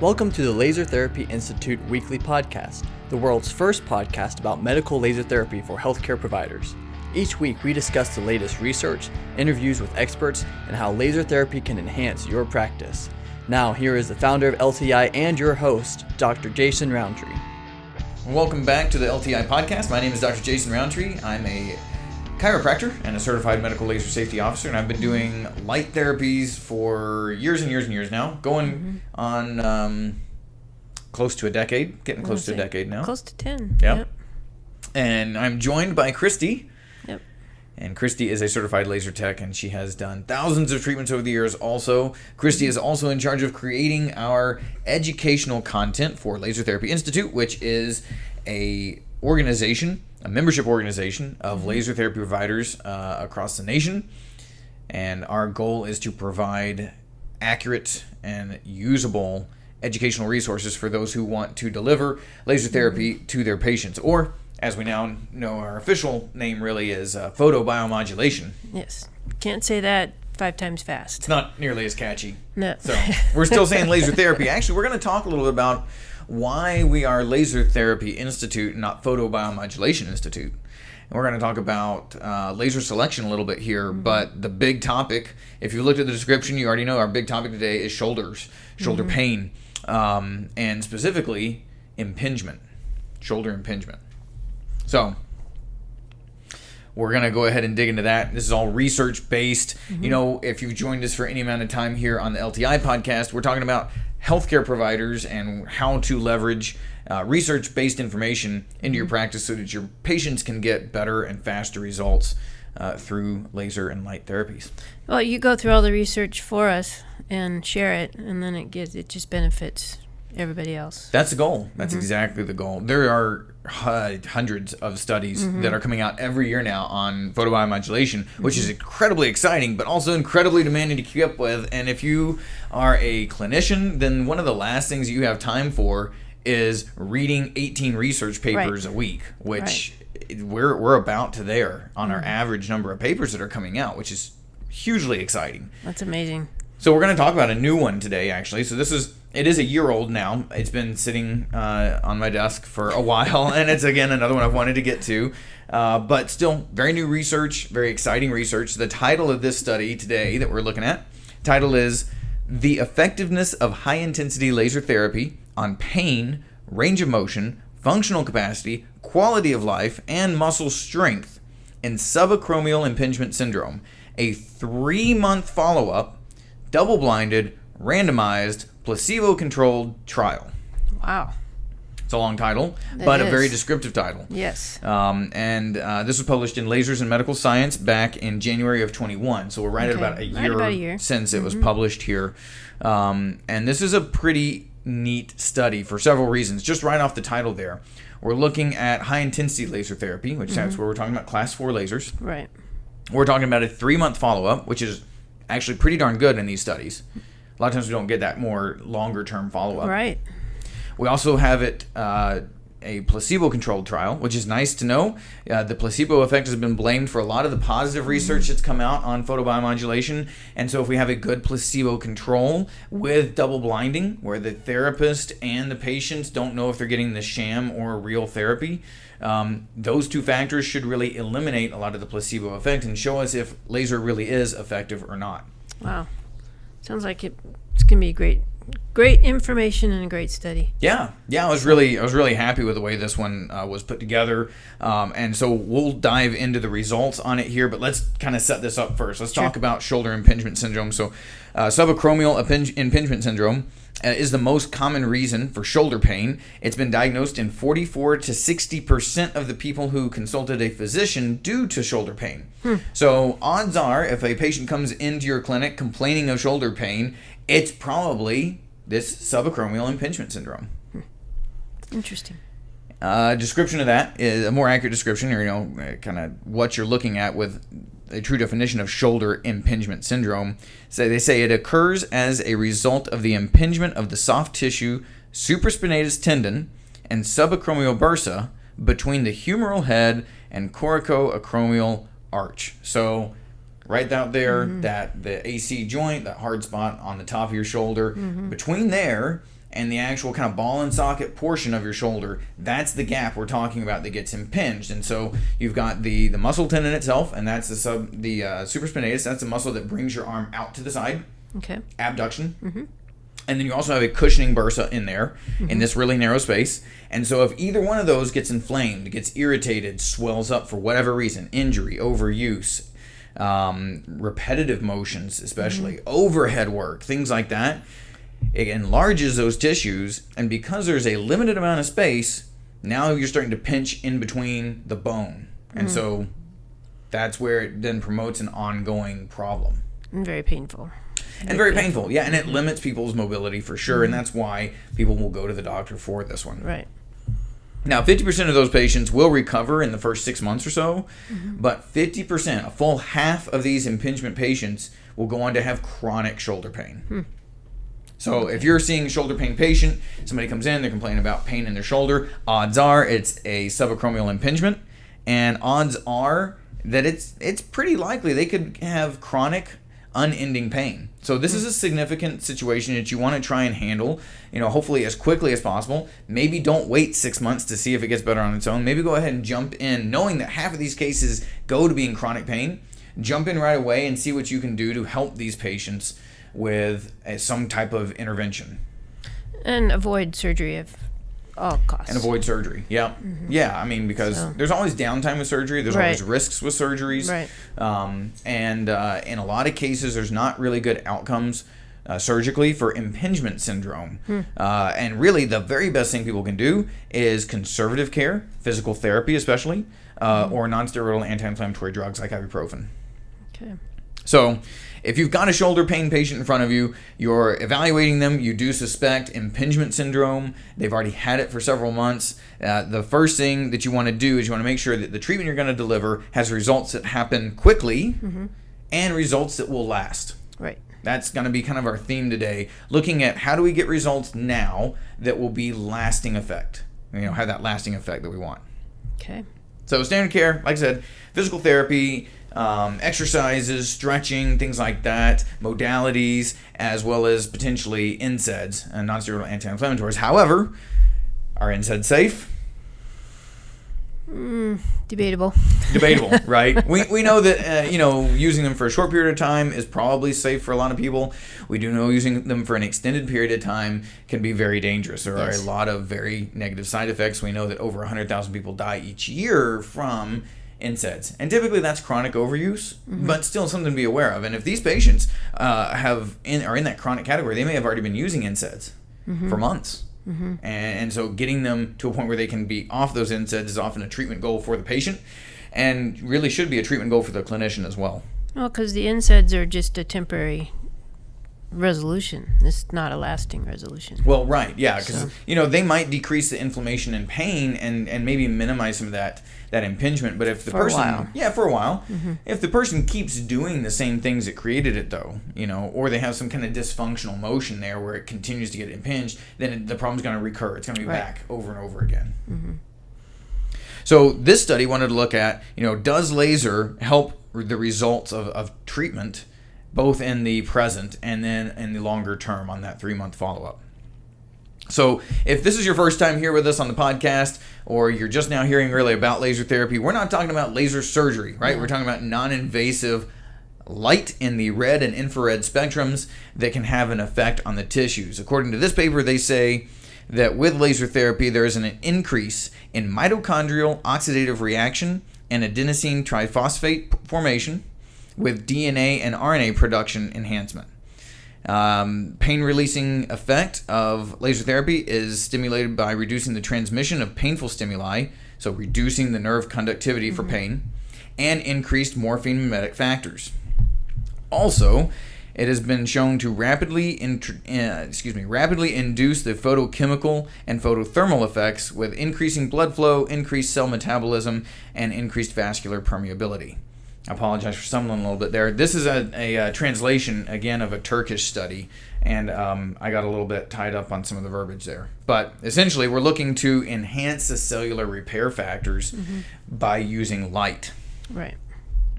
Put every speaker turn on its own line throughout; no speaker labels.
Welcome to the Laser Therapy Institute weekly podcast, the world's first podcast about medical laser therapy for healthcare providers. Each week we discuss the latest research, interviews with experts, and how laser therapy can enhance your practice. Now here is the founder of LTI and your host, Dr. Jason Rountree.
Welcome back to the LTI podcast. My name is Dr. Jason Rountree. I'm a chiropractor and a certified medical laser safety officer, and I've been doing light therapies for years and years and years now, going on close to a decade, getting close to a decade now.
Close to 10.
Yep. And I'm joined by Kristi.
Yep.
And Kristi is a certified laser tech, and she has done thousands of treatments over the years also. Kristi is also in charge of creating our educational content for Laser Therapy Institute, which is a membership organization of laser therapy providers across the nation. And our goal is to provide accurate and usable educational resources for those who want to deliver laser therapy to their patients, or as we now know, our official name really is photobiomodulation.
Yes. Can't say that 5 times fast.
It's not nearly as catchy.
No.
So we're still saying laser therapy. Actually, we're going to talk a little bit about why we are Laser Therapy Institute, not Photobiomodulation Institute. And we're going to talk about laser selection a little bit here, but the big topic, if you looked at the description, you already know our big topic today is shoulder pain, and specifically impingement, shoulder impingement. So we're going to go ahead and dig into that. This is all research-based. You know, if you've joined us for any amount of time here on the LTI podcast, we're talking about healthcare providers and how to leverage research-based information into your practice so that your patients can get better and faster results through laser and light therapies.
Well, you go through all the research for us and share it, and then it just benefits everybody else.
That's the goal. That's exactly the goal. There are hundreds of studies that are coming out every year now on photobiomodulation, which is incredibly exciting, but also incredibly demanding to keep up with. And if you are a clinician, then one of the last things you have time for is reading 18 research papers a week, which we're about to there on our average number of papers that are coming out, which is hugely exciting.
That's amazing.
So we're going to talk about a new one today, actually. So it is a year old now. It's been sitting on my desk for a while, and it's, again, another one I've wanted to get to. But still, very new research, very exciting research. The title of this study today that we're looking at, title is The Effectiveness of High-Intensity Laser Therapy on Pain, Range of Motion, Functional Capacity, Quality of Life, and Muscle Strength in Subacromial Impingement Syndrome. A 3-month follow-up, double-blinded, randomized, placebo-controlled trial.
Wow.
It's a long title, but a very descriptive title.
Yes.
And this was published in Lasers and Medical Science back in January of 21. So we're right at about a year since it was published here. And this is a pretty neat study for several reasons. Just right off the title there, we're looking at high-intensity laser therapy, which that's where we're talking about class 4 lasers.
Right.
We're talking about a 3-month follow-up, which is actually pretty darn good in these studies. A lot of times we don't get that more longer-term follow-up.
Right.
We also have it a placebo-controlled trial, which is nice to know. The placebo effect has been blamed for a lot of the positive research that's come out on photobiomodulation. And so if we have a good placebo control with double blinding, where the therapist and the patients don't know if they're getting the sham or real therapy, those two factors should really eliminate a lot of the placebo effect and show us if laser really is effective or not.
Wow. Sounds like it's going to be great information and a great study.
Yeah, I was really happy with the way this one was put together, and so we'll dive into the results on it here. But let's kind of set this up first. Let's talk about shoulder impingement syndrome. So, subacromial impingement syndrome is the most common reason for shoulder pain. It's been diagnosed in 44 to 60% of the people who consulted a physician due to shoulder pain. So odds are, if a patient comes into your clinic complaining of shoulder pain, it's probably this subacromial impingement syndrome.
Interesting.
Description of that is a more accurate description, or kind of what you're looking at with a true definition of shoulder impingement syndrome. So they say it occurs as a result of the impingement of the soft tissue supraspinatus tendon and subacromial bursa between the humeral head and coracoacromial arch. So right out there, that the AC joint, that hard spot on the top of your shoulder, between there and the actual kind of ball and socket portion of your shoulder, that's the gap we're talking about that gets impinged. And so you've got the muscle tendon itself, and that's the supraspinatus. That's the muscle that brings your arm out to the side.
Okay.
Abduction. Mm-hmm. And then you also have a cushioning bursa in there, in this really narrow space. And so if either one of those gets inflamed, gets irritated, swells up for whatever reason, injury, overuse, repetitive motions especially, overhead work, things like that, it enlarges those tissues. And because there's a limited amount of space, now you're starting to pinch in between the bone. And so that's where it then promotes an ongoing problem.
And very painful.
And very painful, yeah, and it limits people's mobility for sure, and that's why people will go to the doctor for this one.
Right.
Now, 50% of those patients will recover in the first 6 months or so, but 50%, a full half of these impingement patients will go on to have chronic shoulder pain. So if you're seeing a shoulder pain patient, somebody comes in, they're complaining about pain in their shoulder, odds are it's a subacromial impingement, and odds are that it's pretty likely they could have chronic unending pain. So this is a significant situation that you want to try and handle, hopefully as quickly as possible. Maybe don't wait 6 months to see if it gets better on its own. Maybe go ahead and jump in, knowing that half of these cases go to being chronic pain. Jump in right away and see what you can do to help these patients with some type of intervention.
And avoid surgery of all costs.
And avoid surgery. Yeah. Yeah, I mean, because there's always downtime with surgery. There's always risks with surgeries.
Right.
And in a lot of cases, there's not really good outcomes surgically for impingement syndrome. And really, the very best thing people can do is conservative care, physical therapy especially, or non-steroidal anti-inflammatory drugs like ibuprofen.
Okay.
So if you've got a shoulder pain patient in front of you, you're evaluating them, you do suspect impingement syndrome, they've already had it for several months, the first thing that you want to do is you want to make sure that the treatment you're going to deliver has results that happen quickly and results that will last.
Right.
That's going to be kind of our theme today, looking at how do we get results now that will be lasting effect, have that lasting effect that we want.
Okay.
So standard care, like I said, physical therapy, exercises, stretching, things like that, modalities, as well as potentially NSAIDs and non-steroidal anti-inflammatories. However, are NSAIDs safe?
Debatable.
Debatable, right? We know that using them for a short period of time is probably safe for a lot of people. We do know using them for an extended period of time can be very dangerous. There are a lot of very negative side effects. We know that over 100,000 people die each year from NSAIDs, and typically that's chronic overuse, but still something to be aware of. And if these patients are in that chronic category, they may have already been using NSAIDs for months. And so getting them to a point where they can be off those NSAIDs is often a treatment goal for the patient, and really should be a treatment goal for the clinician as well.
Well, because the NSAIDs are just a temporary resolution. It's not a lasting resolution.
Well, right, yeah, because they might decrease the inflammation and pain and maybe minimize some of that impingement. But if the person, for a while, if the person keeps doing the same things that created it, though, or they have some kind of dysfunctional motion there where it continues to get impinged, then the problem's going to recur. It's going to be back over and over again. So this study wanted to look at, does laser help the results of treatment, both in the present and then in the longer term on that 3-month follow-up. So if this is your first time here with us on the podcast, or you're just now hearing really about laser therapy, we're not talking about laser surgery, right? We're talking about non-invasive light in the red and infrared spectrums that can have an effect on the tissues. According to this paper, they say that with laser therapy, there is an increase in mitochondrial oxidative reaction and adenosine triphosphate formation, with DNA and RNA production enhancement. Pain-releasing effect of laser therapy is stimulated by reducing the transmission of painful stimuli, so reducing the nerve conductivity for pain, and increased morphine mimetic factors. Also, it has been shown to rapidly induce the photochemical and photothermal effects with increasing blood flow, increased cell metabolism, and increased vascular permeability. I apologize for stumbling a little bit there. This is a translation, again, of a Turkish study, and I got a little bit tied up on some of the verbiage there. But essentially, we're looking to enhance the cellular repair factors by using light.
Right.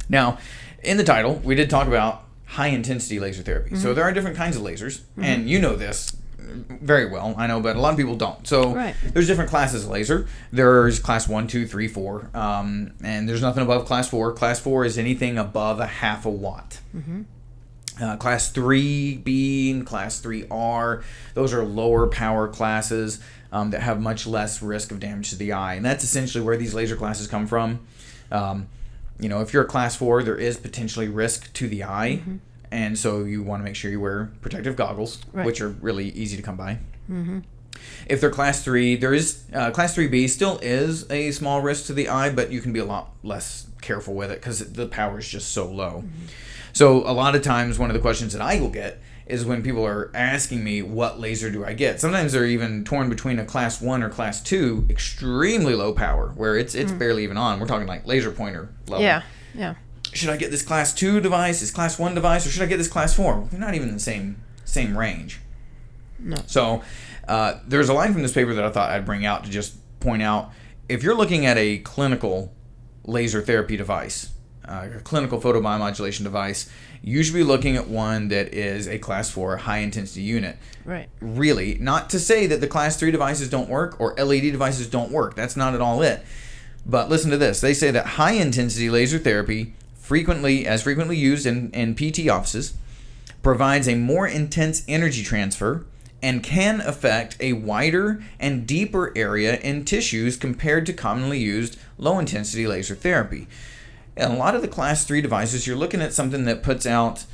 Now, in the title, we did talk about high-intensity laser therapy. So there are different kinds of lasers, and you know this. very well, I know, but a lot of people don't. So there's different classes of laser. There's class 1, 2, 3, 4, and there's nothing above class 4. Class 4 is anything above a half a watt. Class 3B and class 3R, those are lower power classes that have much less risk of damage to the eye. And that's essentially where these laser classes come from. If you're a class 4, there is potentially risk to the eye. And so you want to make sure you wear protective goggles, which are really easy to come by. If they're class 3, there is class 3B still is a small risk to the eye, but you can be a lot less careful with it because the power is just so low. So a lot of times one of the questions that I will get is when people are asking me, what laser do I get? Sometimes they're even torn between a class 1 or class 2, extremely low power, where it's barely even on. We're talking like laser pointer level.
Yeah.
Should I get this class 2 device, this class 1 device, or should I get this class 4? They're not even in the same range.
No.
So there's a line from this paper that I thought I'd bring out to just point out, if you're looking at a clinical laser therapy device, a clinical photobiomodulation device, you should be looking at one that is a class 4 high-intensity unit.
Right.
Really, not to say that the class 3 devices don't work or LED devices don't work. That's not at all it. But listen to this. They say that high-intensity laser therapy, frequently used in PT offices, provides a more intense energy transfer and can affect a wider and deeper area in tissues compared to commonly used low-intensity laser therapy. And a lot of the class 3 devices, you're looking at something that puts out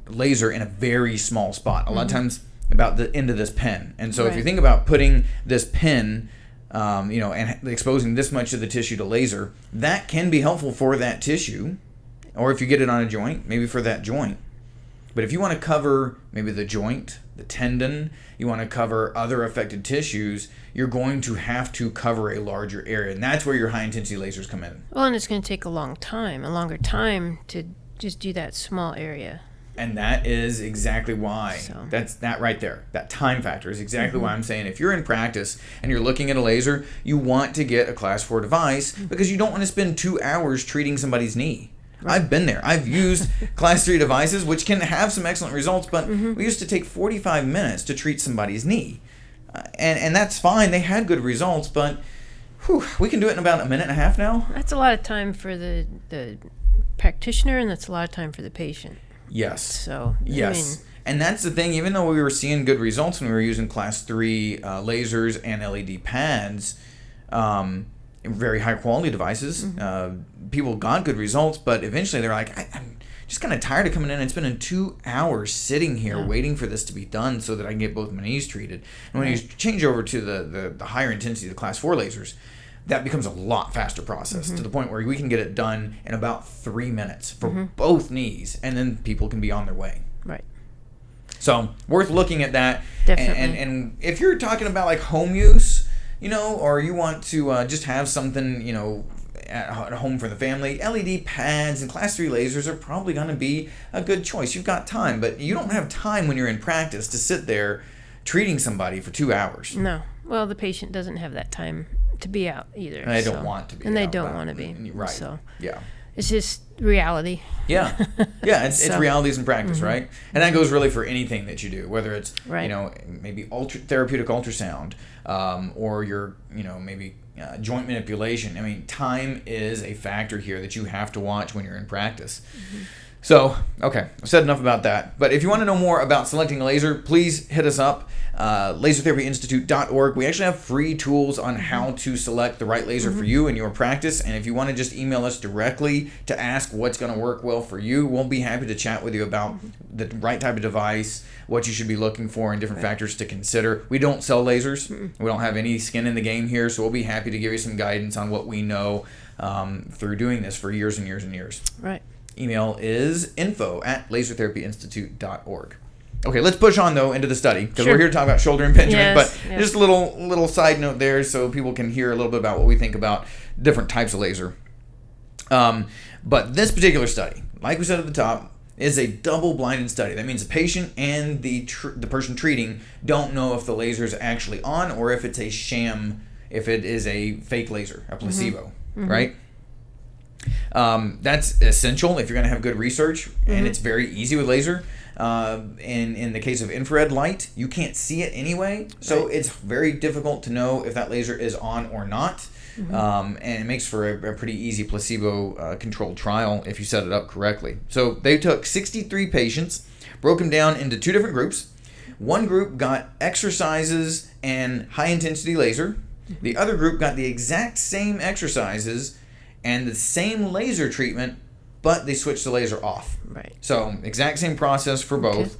laser in a very small spot, a lot of times about the end of this pen. And so if you think about putting this pen and exposing this much of the tissue to laser, that can be helpful for that tissue, or if you get it on a joint, maybe for that joint. But if you want to cover maybe the joint, the tendon, you want to cover other affected tissues, you're going to have to cover a larger area, and that's where your high-intensity lasers come in.
Well, and it's going to take a longer time to just do that small area.
And that is exactly why.
So.
That's that right there. That time factor is exactly why I'm saying if you're in practice and you're looking at a laser, you want to get a class 4 device because you don't want to spend 2 hours treating somebody's knee. Right. I've been there. I've used class 3 devices, which can have some excellent results, but we used to take 45 minutes to treat somebody's knee. And that's fine. They had good results, but we can do it in about a minute and a half now.
That's a lot of time for the practitioner, and that's a lot of time for the patient.
Yes.
So,
yes. And that's the thing. Even though we were seeing good results when we were using class 3 lasers and LED pads, very high quality devices, people got good results, but eventually they're like, I'm just kind of tired of coming in and spending 2 hours sitting here waiting for this to be done so that I can get both my knees treated. And when you change over to the higher intensity, the class 4 lasers, that becomes a lot faster process to the point where we can get it done in about 3 minutes for both knees, and then people can be on their way.
Right.
So worth looking at that.
Definitely.
And if you're talking about like home use, or you want to just have something, at home for the family, LED pads and class 3 lasers are probably going to be a good choice. You've got time, but you don't have time when you're in practice to sit there treating somebody for 2 hours.
No. Well, the patient doesn't have that time to be out either.
And they don't want to be.
And they don't want to be.
Right.
So
yeah.
It's just reality.
Yeah. Yeah, it's realities in practice, right? And that goes really for anything that you do, whether it's, maybe therapeutic ultrasound, or your, maybe joint manipulation. I mean, time is a factor here that you have to watch when you're in practice. So, okay, I've said enough about that. But if you want to know more about selecting a laser, please hit us up, lasertherapyinstitute.org. We actually have free tools on how to select the right laser for you in your practice. And if you want to just email us directly to ask what's going to work well for you, we'll be happy to chat with you about the right type of device, what you should be looking for, and different factors to consider. We don't sell lasers. We don't have any skin in the game here, so we'll be happy to give you some guidance on what we know through doing this for years and years and years.
Right.
Email is info@lasertherapyinstitute.org. Okay, let's push on though into the study because we're here to talk about shoulder impingement. But just a little side note there so people can hear a little bit about what we think about different types of laser. But this particular study, like we said at the top, is a double-blinded study. That means the patient and the person treating don't know if the laser is actually on or if it's a sham, if it is a fake laser, a placebo, right? That's essential if you're going to have good research, and it's very easy with laser. In the case of infrared light, you can't see it anyway, so it's very difficult to know if that laser is on or not. And it makes for a pretty easy placebo-controlled trial if you set it up correctly. So they took 63 patients, broke them down into 2 different groups. One group got exercises and high-intensity laser. The other group got the exact same exercises and the same laser treatment, but they switched the laser off.
Right.
So exact same process for both.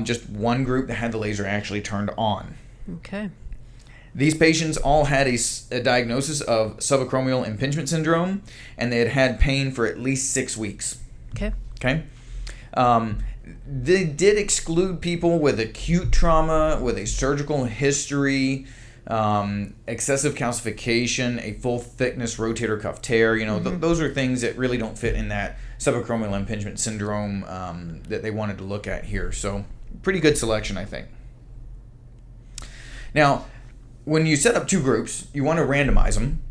Just one group that had the laser actually turned on.
Okay.
These patients all had a diagnosis of subacromial impingement syndrome, and they had pain for at least 6 weeks. Okay. They did exclude people with acute trauma, with a surgical history, excessive calcification, a full thickness rotator cuff tear. Those are things that really don't fit in that subacromial impingement syndrome that they wanted to look at here. So pretty good selection, I think. Now, when you set up 2 groups, you want to randomize them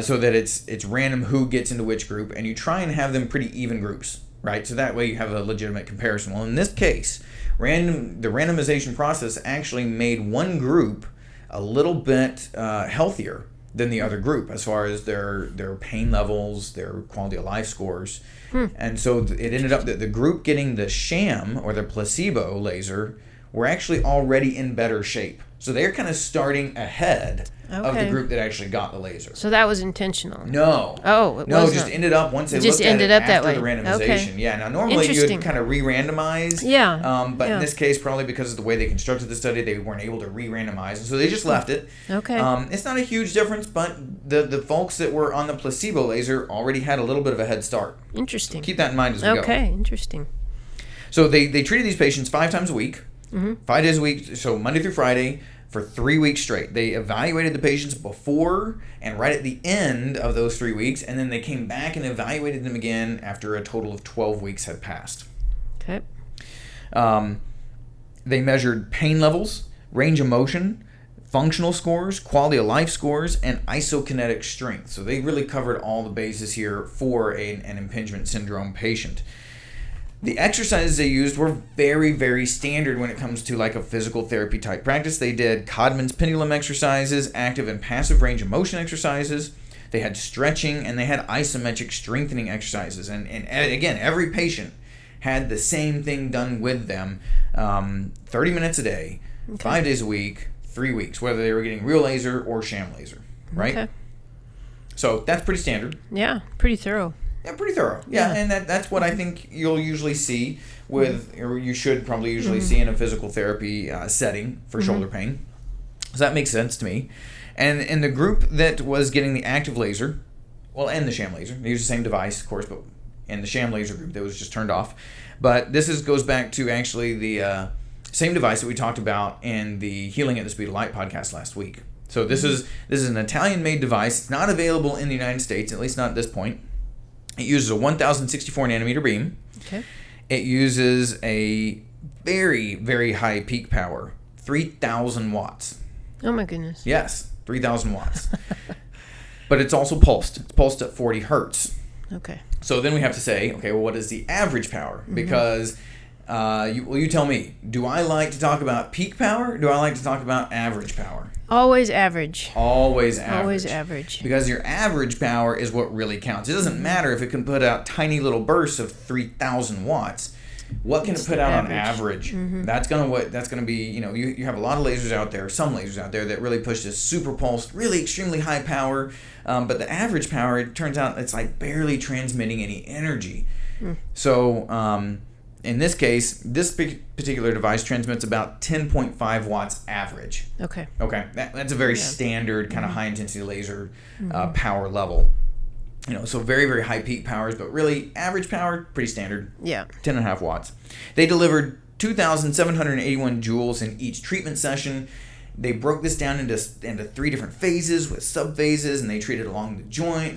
so that it's random who gets into which group, and you try and have them pretty even groups, right? So that way you have a legitimate comparison. Well, in this case, the randomization process actually made one group a little bit healthier than the other group as far as their pain levels, their quality of life scores. And so it ended up that the group getting the sham or the placebo laser were actually already in better shape. So they're kind of starting ahead of the group that actually got the laser.
So that was intentional.
No.
Oh, it
no,
wasn't.
Just ended up once they
It just
looked at
ended
it
up
after
that
the
way.
randomization.
Okay.
Yeah. Now normally you'd
Interesting.
kind of re-randomize. But in this case, probably because of the way they constructed the study, they weren't able to re-randomize, and so they just left it.
Okay.
It's not a huge difference, but the folks that were on the placebo laser already had a little bit of a head start.
Interesting.
Keep that in mind as we go.
Okay. Interesting.
So they treated these patients 5 times a week, 5 days a week, so Monday through Friday, for 3 weeks straight. They evaluated the patients before and right at the end of those 3 weeks, and then they came back and evaluated them again after a total of 12 weeks had passed.
Okay.
They measured pain levels, range of motion, functional scores, quality of life scores, and isokinetic strength. So they really covered all the bases here for an impingement syndrome patient. The exercises they used were very, very standard when it comes to like a physical therapy type practice. They did Codman's pendulum exercises, active and passive range of motion exercises. They had stretching, and they had isometric strengthening exercises. And again, every patient had the same thing done with them, 30 minutes a day, 5 days a week, 3 weeks, whether they were getting real laser or sham laser, right?
Okay.
So that's pretty standard.
Yeah, pretty thorough.
Yeah, pretty thorough. Yeah, and that's what I think you'll usually see with, or you should probably usually see in a physical therapy setting for shoulder pain. So that makes sense to me. And in the group that was getting the active laser, well, and the sham laser, they used the same device, of course, but in the sham laser group that was just turned off. But this goes back to actually the same device that we talked about in the Healing at the Speed of Light podcast last week. So this is an Italian-made device. It's not available in the United States, at least not at this point. It uses a 1064 nanometer beam.
Okay.
It uses a very, very high peak power, 3,000 watts.
Oh my goodness.
Yes, 3,000 watts. But it's also pulsed. It's pulsed at 40 hertz.
Okay.
So then we have to say, okay, well, what is the average power? Because, you tell me, do I like to talk about peak power? Or do I like to talk about average power?
Always average.
Always average.
Always average.
Because your average power is what really counts. It doesn't matter if it can put out tiny little bursts of 3,000 watts. What can it put out on average? That's gonna be, you have a lot of lasers out there, some lasers out there that really push this super pulsed, really extremely high power. But the average power, it turns out it's like barely transmitting any energy. So in this case, this particular device transmits about 10.5 watts average.
Okay.
Okay, that's a very standard kind of high intensity laser power level. So very, very high peak powers, but really average power, pretty standard. Yeah. 10.5 watts. They delivered 2,781 joules in each treatment session. They broke this down into 3 different phases with subphases, and they treated along the joint,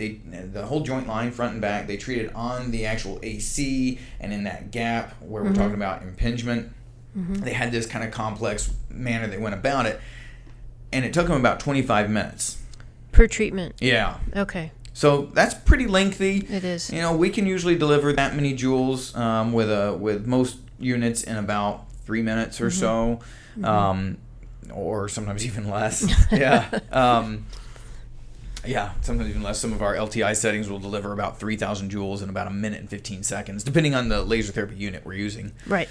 the whole joint line, front and back. They treated on the actual AC and in that gap where we're talking about impingement. They had this kind of complex manner they went about it, and it took them about 25 minutes.
Per treatment?
Yeah.
Okay.
So that's pretty lengthy.
It is.
We can usually deliver that many joules with most units in about 3 minutes or so, or sometimes even less. Sometimes even less. Some of our LTI settings will deliver about 3,000 joules in about 1 minute and 15 seconds, depending on the laser therapy unit we're using.
Right.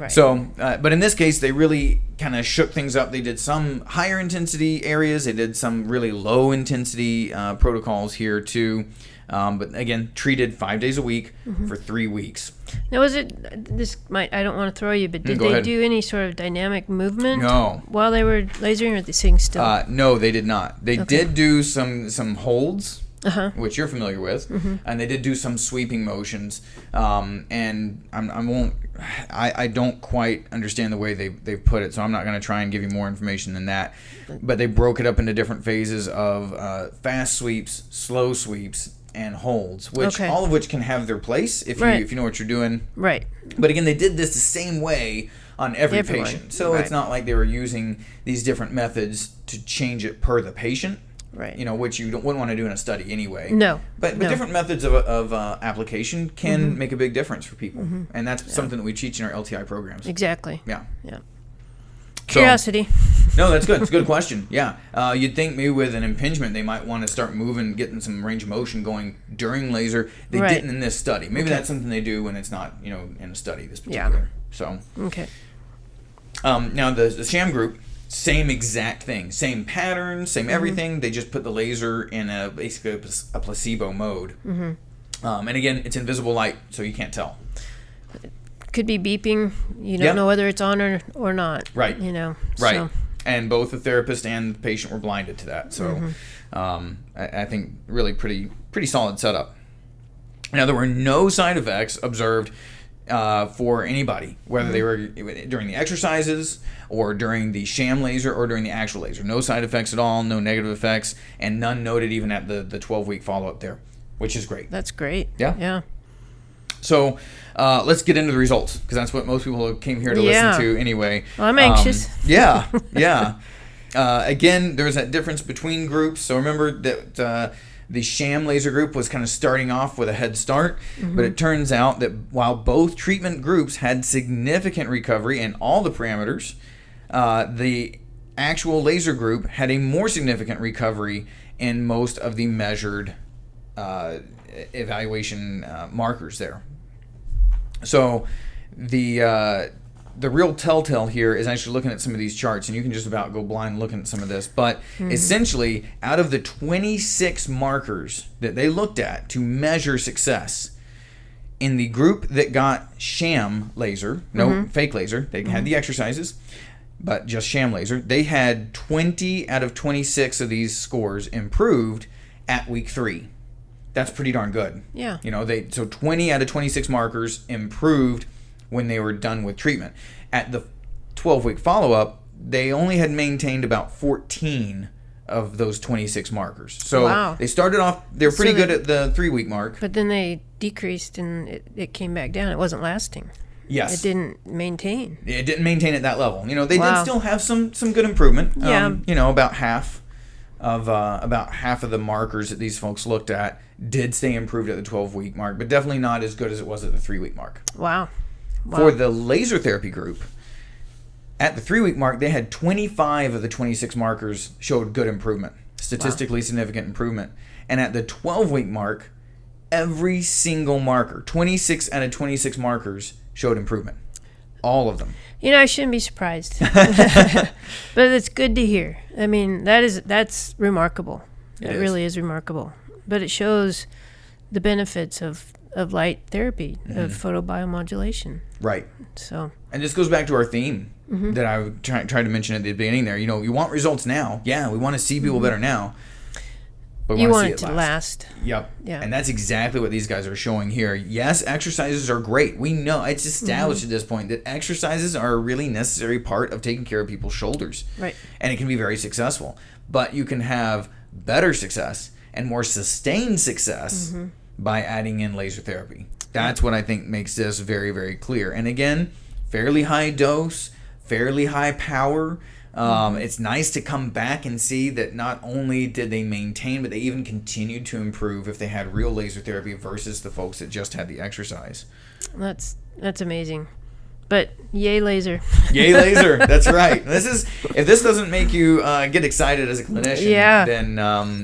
So, but in this case, they really kind of shook things up. They did some higher intensity areas. They did some really low intensity protocols here too. But again, treated 5 days a week for 3 weeks.
Now, was it I don't want to throw you, but did
Go
they
ahead.
do any sort of dynamic movement
No.
while they were lasering, or are they sitting still?
No, they did not. They did do some holds, which you're familiar with, and they did do some sweeping motions. And I don't quite understand the way they've put it, so I'm not going to try and give you more information than that. But they broke it up into different phases of fast sweeps, slow sweeps, and holds, which all of which can have their place if you know what you're doing.
Right.
But again, they did this the same way on every
Everyone.
patient. So it's not like they were using these different methods to change it per the patient.
Right.
Which you wouldn't want to do in a study anyway.
No.
But different methods of application can make a big difference for people. And that's something that we teach in our LTI programs.
Exactly.
Yeah. So-
Curiosity.
No, that's good. It's a good question. Yeah. You'd think maybe with an impingement, they might want to start moving, getting some range of motion going during laser. They
Right.
didn't in this study. Maybe that's something they do when it's not, in a study, this particular. So,
Okay.
now the sham group, same exact thing. Same pattern, same everything. They just put the laser in basically a placebo mode. And again, it's invisible light, so you can't tell.
Could be beeping. You don't know whether it's on or not.
Right. Right.
So.
And both the therapist and the patient were blinded to that. So I think really pretty solid setup. Now, there were no side effects observed for anybody, whether they were during the exercises or during the sham laser or during the actual laser. No side effects at all, no negative effects, and none noted even at the 12-week follow-up there, which is great.
That's great.
Yeah.
Yeah.
So let's get into the results, because that's what most people came here to listen to anyway.
Well, I'm anxious.
Yeah. Again, there was that difference between groups. So remember that the sham laser group was kind of starting off with a head start, but it turns out that while both treatment groups had significant recovery in all the parameters, the actual laser group had a more significant recovery in most of the measured evaluation markers there. So the real telltale here is actually looking at some of these charts, and you can just about go blind looking at some of this. But essentially, out of the 26 markers that they looked at to measure success, in the group that got sham laser, no fake laser, they had the exercises, but just sham laser, they had 20 out of 26 of these scores improved at week 3. That's pretty darn good.
Yeah.
So 20 out of 26 markers improved when they were done with treatment. At the 12-week follow-up, they only had maintained about 14 of those 26 markers. So they started off, they were pretty good at the 3-week mark.
But then they decreased and it came back down. It wasn't lasting.
Yes.
It didn't maintain.
It didn't maintain at that level. They did still have some good improvement. About half of the markers that these folks looked at did stay improved at the 12-week mark, but definitely not as good as it was at the 3-week mark.
Wow.
For the laser therapy group, at the 3-week mark, they had 25 of the 26 markers showed good improvement, statistically significant improvement. And at the 12-week mark, every single marker, 26 out of 26 markers, showed improvement. All of them.
I shouldn't be surprised. But it's good to hear. I mean, that's remarkable. It really is remarkable. But it shows the benefits of light therapy, of photobiomodulation.
Right.
So.
And this goes back to our theme that I tried to mention at the beginning there. You want results now. Yeah, we want to see people better now. But we
You
want
want
to
it
see
to last.
Yep.
Yeah.
And that's exactly what these guys are showing here. Yes, exercises are great. We know, it's established at this point that exercises are a really necessary part of taking care of people's shoulders.
Right.
And it can be very successful. But you can have better success and more sustained success by adding in laser therapy. That's what I think makes this very, very clear. And again, fairly high dose, fairly high power, It's nice to come back and see that not only did they maintain, but they even continued to improve if they had real laser therapy versus the folks that just had the exercise.
That's amazing. But yay laser.
Yay laser. That's right. If this doesn't make you get excited as a clinician, then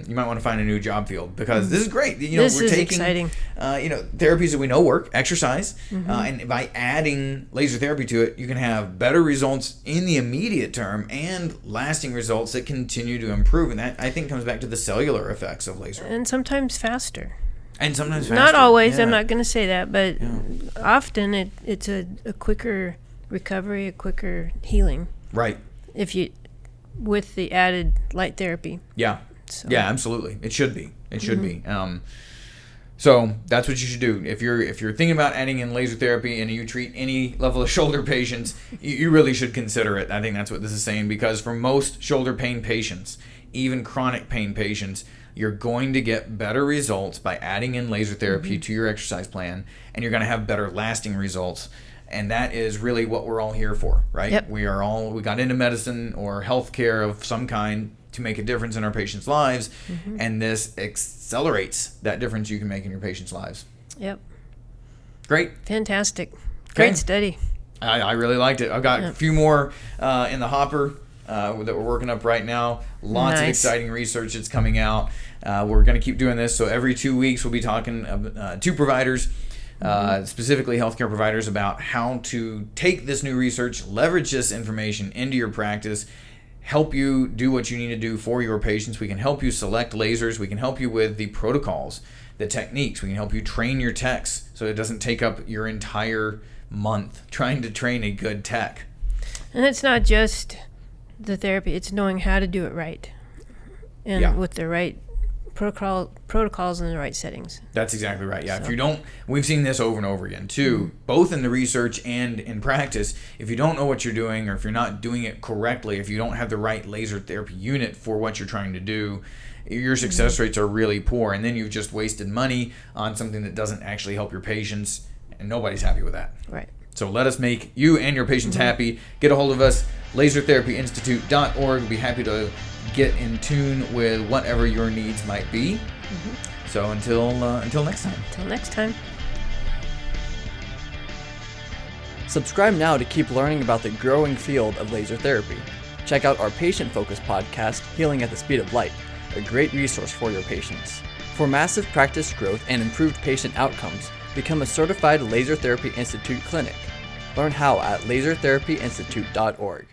you might want to find a new job field, because this is great.
This
we're
is
taking
exciting.
Therapies that we know work, exercise, and by adding laser therapy to it, you can have better results in the immediate term and lasting results that continue to improve. And that, I think, comes back to the cellular effects of laser.
And sometimes faster.
And sometimes faster.
Not always. I'm not going to say that, but often it's a quicker recovery, a quicker healing.
Right.
With the added light therapy.
Yeah.
So.
Yeah, absolutely. It should be. It should be. So that's what you should do. If you're thinking about adding in laser therapy and you treat any level of shoulder patients, you really should consider it. I think that's what this is saying, because for most shoulder pain patients, even chronic pain patients, you're going to get better results by adding in laser therapy to your exercise plan, and you're going to have better lasting results. And that is really what we're all here for, right?
Yep.
We got into medicine or healthcare of some kind to make a difference in our patients' lives, and this accelerates that difference you can make in your patients' lives.
Yep.
Great.
Fantastic. Great study.
I really liked it. I've got a few more in the hopper that we're working up right now. Lots of exciting research that's coming out. We're going to keep doing this. So every 2 weeks we'll be talking to providers, specifically healthcare providers, about how to take this new research, leverage this information into your practice, help you do what you need to do for your patients. We can help you select lasers. We can help you with the protocols, the techniques. We can help you train your techs so it doesn't take up your entire month trying to train a good tech.
And it's not just the therapy, it's knowing how to do it right, and with the right protocols in the right settings. That's
exactly right. Yeah. So. If you don't, we've seen this over and over again too, both in the research and in practice. If you don't know what you're doing, or if you're not doing it correctly, if you don't have the right laser therapy unit for what you're trying to do, your success rates are really poor, and then you've just wasted money on something that doesn't actually help your patients, and nobody's happy with that.
Right.
So let us make you and your patients happy. Get a hold of us, lasertherapyinstitute.org. We'll be happy to get in tune with whatever your needs might be. So until next time.
Until next time.
Subscribe now to keep learning about the growing field of laser therapy. Check out our patient-focused podcast, Healing at the Speed of Light, a great resource for your patients. For massive practice growth and improved patient outcomes, become a certified Laser Therapy Institute clinic. Learn how at lasertherapyinstitute.org.